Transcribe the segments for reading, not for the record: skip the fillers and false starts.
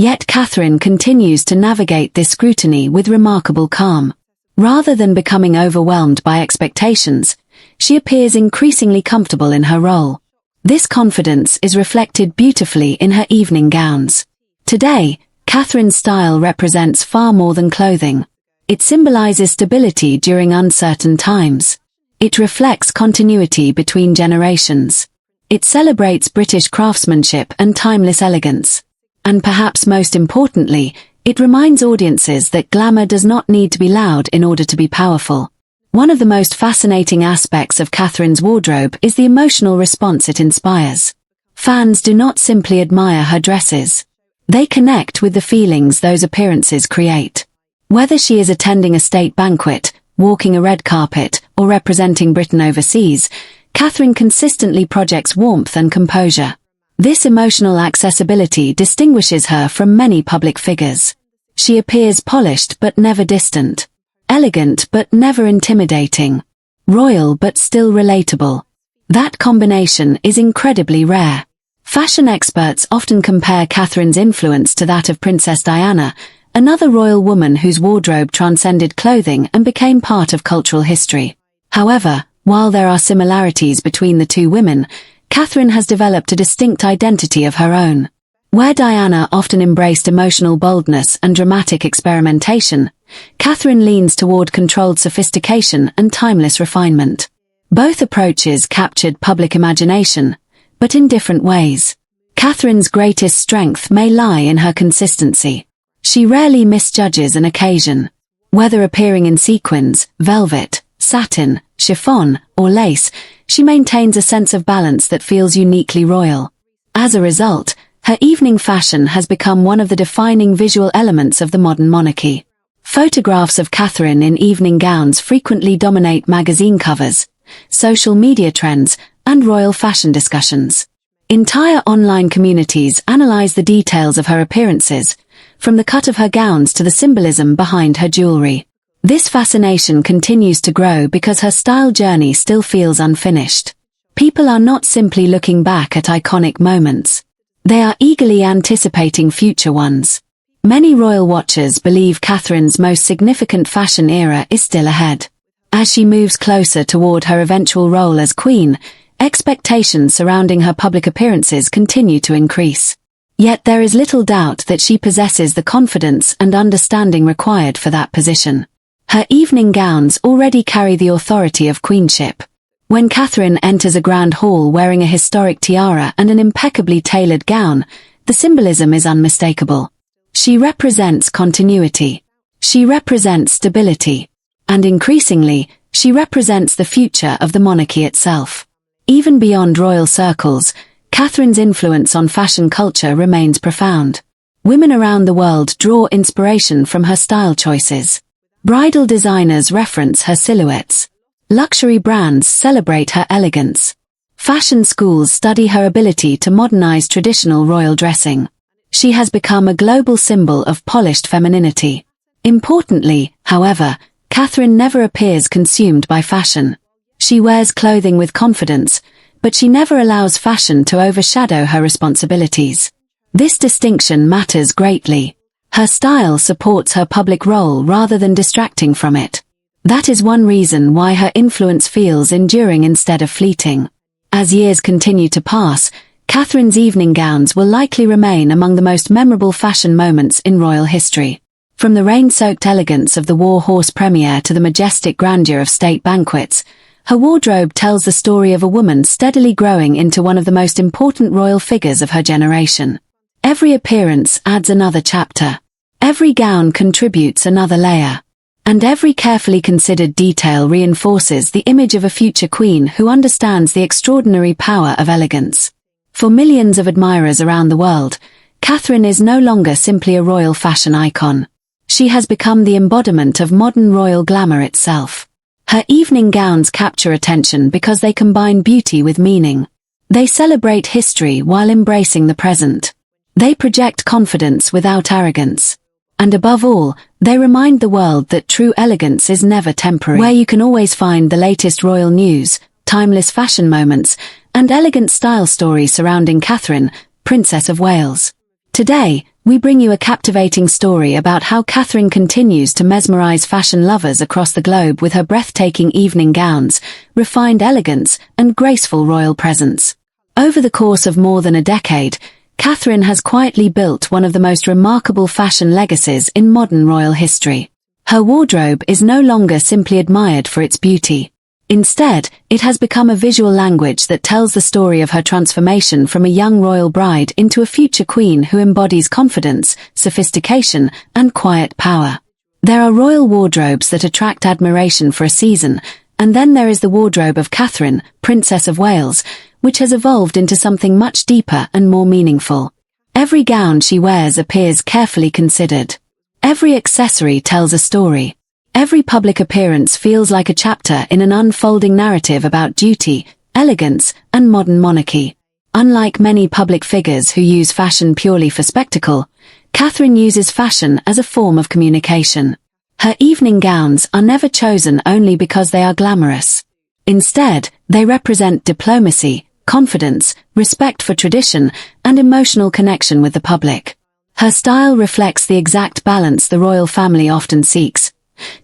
Yet Catherine continues to navigate this scrutiny with remarkable calm. Rather than becoming overwhelmed by expectations, she appears increasingly comfortable in her role. This confidence is reflected beautifully in her evening gowns. Today, Catherine's style represents far more than clothing. It symbolizes stability during uncertain times. It reflects continuity between generations. It celebrates British craftsmanship and timeless elegance. And perhaps most importantly, it reminds audiences that glamour does not need to be loud in order to be powerful. One of the most fascinating aspects of Catherine's wardrobe is the emotional response it inspires. Fans do not simply admire her dresses. They connect with the feelings those appearances create. Whether she is attending a state banquet, walking a red carpet, or representing Britain overseas, Catherine consistently projects warmth and composure. This emotional accessibility distinguishes her from many public figures. She appears polished but never distant. Elegant but never intimidating. Royal but still relatable. That combination is incredibly rare. Fashion experts often compare Catherine's influence to that of Princess Diana, another royal woman whose wardrobe transcended clothing and became part of cultural history. However, while there are similarities between the two women, Catherine has developed a distinct identity of her own. Where Diana often embraced emotional boldness and dramatic experimentation, Catherine leans toward controlled sophistication and timeless refinement. Both approaches captured public imagination, but in different ways. Catherine's greatest strength may lie in her consistency. She rarely misjudges an occasion. Whether appearing in sequins, velvet, satin, chiffon, or lace, she maintains a sense of balance that feels uniquely royal. As a result, her evening fashion has become one of the defining visual elements of the modern monarchy. Photographs of Catherine in evening gowns frequently dominate magazine covers, social media trends, and royal fashion discussions. Entire online communities analyze the details of her appearances, from the cut of her gowns to the symbolism behind her jewelry. This fascination continues to grow because her style journey still feels unfinished. People are not simply looking back at iconic moments. They are eagerly anticipating future ones. Many royal watchers believe Catherine's most significant fashion era is still ahead. As she moves closer toward her eventual role as queen, expectations surrounding her public appearances continue to increase. Yet there is little doubt that she possesses the confidence and understanding required for that position. Her evening gowns already carry the authority of queenship. When Catherine enters a grand hall wearing a historic tiara and an impeccably tailored gown, the symbolism is unmistakable. She represents continuity. She represents stability. And increasingly, she represents the future of the monarchy itself. Even beyond royal circles, Catherine's influence on fashion culture remains profound. Women around the world draw inspiration from her style choices. Bridal designers reference her silhouettes. Luxury brands celebrate her elegance. Fashion schools study her ability to modernize traditional royal dressing. She has become a global symbol of polished femininity. Importantly, however, Catherine never appears consumed by fashion. She wears clothing with confidence, but she never allows fashion to overshadow her responsibilities. This distinction matters greatly. Her style supports her public role rather than distracting from it. That is one reason why her influence feels enduring instead of fleeting. As years continue to pass, Catherine's evening gowns will likely remain among the most memorable fashion moments in royal history. From the rain-soaked elegance of the War Horse premiere to the majestic grandeur of state banquets, her wardrobe tells the story of a woman steadily growing into one of the most important royal figures of her generation. Every appearance adds another chapter. Every gown contributes another layer. And every carefully considered detail reinforces the image of a future queen who understands the extraordinary power of elegance. For millions of admirers around the world, Catherine is no longer simply a royal fashion icon. She has become the embodiment of modern royal glamour itself. Her evening gowns capture attention because they combine beauty with meaning. They celebrate history while embracing the present. They project confidence without arrogance. And above all, they remind the world that true elegance is never temporary. Where you can always find the latest royal news, timeless fashion moments, and elegant style stories surrounding Catherine, Princess of Wales. Today, we bring you a captivating story about how Catherine continues to mesmerize fashion lovers across the globe with her breathtaking evening gowns, refined elegance, and graceful royal presence. Over the course of more than a decade, Catherine has quietly built one of the most remarkable fashion legacies in modern royal history. Her wardrobe is no longer simply admired for its beauty. Instead, it has become a visual language that tells the story of her transformation from a young royal bride into a future queen who embodies confidence, sophistication, and quiet power. There are royal wardrobes that attract admiration for a season, and then there is the wardrobe of Catherine, Princess of Wales, which has evolved into something much deeper and more meaningful. Every gown she wears appears carefully considered. Every accessory tells a story. Every public appearance feels like a chapter in an unfolding narrative about duty, elegance, and modern monarchy. Unlike many public figures who use fashion purely for spectacle, Catherine uses fashion as a form of communication. Her evening gowns are never chosen only because they are glamorous. Instead, they represent diplomacy, confidence, respect for tradition, and emotional connection with the public. Her style reflects the exact balance the royal family often seeks: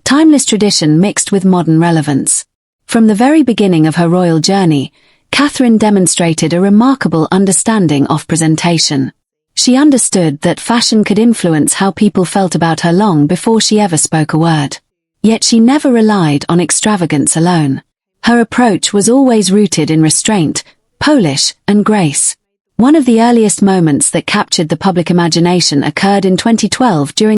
timeless tradition mixed with modern relevance. From the very beginning of her royal journey, Catherine demonstrated a remarkable understanding of presentation. She understood that fashion could influence how people felt about her long before she ever spoke a word. Yet she never relied on extravagance alone. Her approach was always rooted in restraint, polish, and grace. One of the earliest moments that captured the public imagination occurred in 2012 during